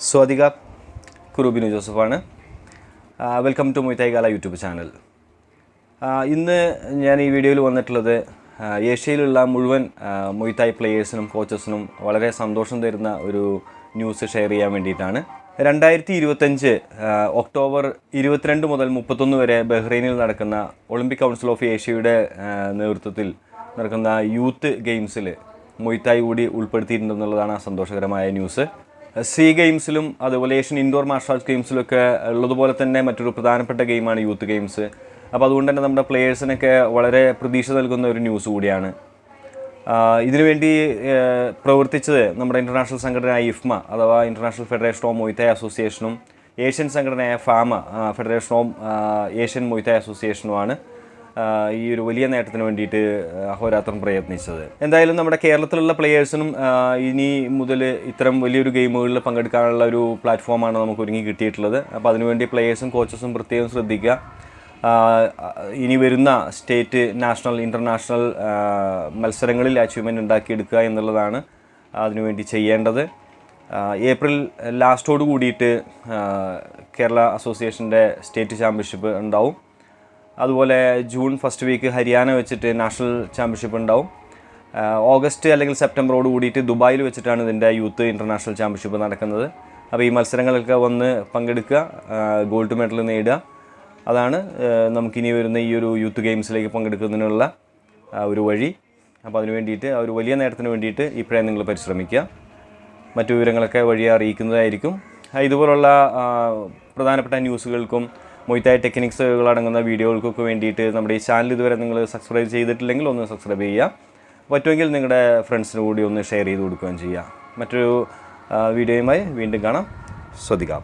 സ്വാദിക കുറുബിനു ജോസഫാണ്. Welcome to Muay Thai gala YouTube channel. ഇന്ന് ഞാൻ ഈ വീഡിയോയിൽ വന്നിട്ടുള്ളത് ഏഷ്യയിലുള്ള മുഴുവൻ മുയ് തായ് പ്ലേയേഴ്സിനും കോച്ചസിനും വളരെ സന്തോഷം തരുന്ന ഒരു ന്യൂസ് ഷെയർ ചെയ്യാൻ വേണ്ടിയിട്ടാണ്. 2025 ഒക്ടോബർ 22 മുതൽ 31 വരെ ബഹ്റൈനിൽ നടക്കുന്ന ഒളിമ്പിക് കൗൺസിൽ ഓഫ് ഏഷ്യയുടെ നേതൃത്വത്തിൽ നടക്കുന്ന യൂത്ത് ഗെയിംസിൽ മുയ് തായ് കൂടി ഉൾപ്പെടുത്തിയിട്ടുണ്ടെന്നുള്ളതാണ് സന്തോഷകരമായ ന്യൂസ്. സി ഗെയിംസിലും അതുപോലെ ഏഷ്യൻ ഇൻഡോർ മാർഷൽ ആർട്സ് ഗെയിംസിലൊക്കെ ഉള്ളതുപോലെ തന്നെ മറ്റൊരു പ്രധാനപ്പെട്ട ഗെയിമാണ് യൂത്ത് ഗെയിംസ്. അപ്പോൾ അതുകൊണ്ട് തന്നെ നമ്മുടെ പ്ലേയേഴ്സിനൊക്കെ വളരെ പ്രതീക്ഷ നൽകുന്ന ഒരു ന്യൂസ് കൂടിയാണ്. ഇതിനുവേണ്ടി പ്രവർത്തിച്ചത് നമ്മുടെ ഇൻ്റർനാഷണൽ സംഘടനയായ ഇഫ്മ അഥവാ ഇൻ്റർനാഷണൽ ഫെഡറേഷൻ ഓഫ് മുയ് തായ് അസോസിയേഷനും ഏഷ്യൻ സംഘടനയായ pharma federation of Asian Muay തായ് അസോസിയേഷനുമാണ് ഈ ഒരു വലിയ നേട്ടത്തിന് വേണ്ടിയിട്ട് അഹോരാത്രം പ്രയത്നിച്ചത്. എന്തായാലും നമ്മുടെ കേരളത്തിലുള്ള പ്ലെയേഴ്സിനും ഇനി മുതൽ ഇത്തരം വലിയൊരു ഗെയിമുകളിൽ പങ്കെടുക്കാനുള്ള ഒരു പ്ലാറ്റ്ഫോമാണ് നമുക്ക് ഒരുങ്ങി കിട്ടിയിട്ടുള്ളത്. അപ്പോൾ അതിനുവേണ്ടി പ്ലെയേഴ്സും കോച്ചസും പ്രത്യേകം ശ്രദ്ധിക്കുക. ഇനി വരുന്ന സ്റ്റേറ്റ്, നാഷണൽ, ഇൻ്റർനാഷണൽ മത്സരങ്ങളിൽ അച്ചീവ്മെൻറ്റ് ഉണ്ടാക്കിയെടുക്കുക എന്നുള്ളതാണ് അതിനുവേണ്ടി ചെയ്യേണ്ടത്. ഏപ്രിൽ ലാസ്റ്റോട് കൂടിയിട്ട് കേരള അസോസിയേഷൻ്റെ സ്റ്റേറ്റ് ചാമ്പ്യൻഷിപ്പ് ഉണ്ടാവും. അതുപോലെ ജൂൺ ഫസ്റ്റ് വീക്ക് ഹരിയാന വെച്ചിട്ട് നാഷണൽ ചാമ്പ്യൻഷിപ്പ് ഉണ്ടാവും. ഓഗസ്റ്റ് അല്ലെങ്കിൽ സെപ്റ്റംബറോട് കൂടിയിട്ട് ദുബായിൽ വെച്ചിട്ടാണ് ഇതിൻ്റെ യൂത്ത് ഇൻ്റർനാഷണൽ ചാമ്പ്യൻഷിപ്പ് നടക്കുന്നത്. അപ്പോൾ ഈ മത്സരങ്ങളൊക്കെ വന്ന് പങ്കെടുക്കുക, ഗോൾഡ് മെഡൽ നേടുക. അതാണ് നമുക്കിനി വരുന്ന ഈ ഒരു യൂത്ത് ഗെയിംസിലേക്ക് പങ്കെടുക്കുന്നതിനുള്ള ഒരു വഴി. അപ്പോൾ അതിന് വേണ്ടിയിട്ട് ഒരു വലിയ നേട്ടത്തിന് വേണ്ടിയിട്ട് ഇപ്പോഴേ നിങ്ങൾ പരിശ്രമിക്കുക. മറ്റു വിവരങ്ങളൊക്കെ വഴിയെ അറിയിക്കുന്നതായിരിക്കും. ഇതുപോലുള്ള പ്രധാനപ്പെട്ട ന്യൂസുകൾക്കും മുയ് തായ് ടെക്നിക്സുകൾ അടങ്ങുന്ന വീഡിയോകൾക്കൊക്കെ വേണ്ടിയിട്ട് നമ്മുടെ ഈ ചാനൽ ഇതുവരെ നിങ്ങൾ സബ്സ്ക്രൈബ് ചെയ്തിട്ടില്ലെങ്കിൽ ഒന്ന് സബ്സ്ക്രൈബ് ചെയ്യുക. പറ്റുമെങ്കിൽ നിങ്ങളുടെ ഫ്രണ്ട്സിന് കൂടി ഒന്ന് ഷെയർ ചെയ്ത് കൊടുക്കുകയും ചെയ്യുക. മറ്റൊരു വീഡിയോയുമായി വീണ്ടും കാണാം. ശ്രദ്ധിക്കാം.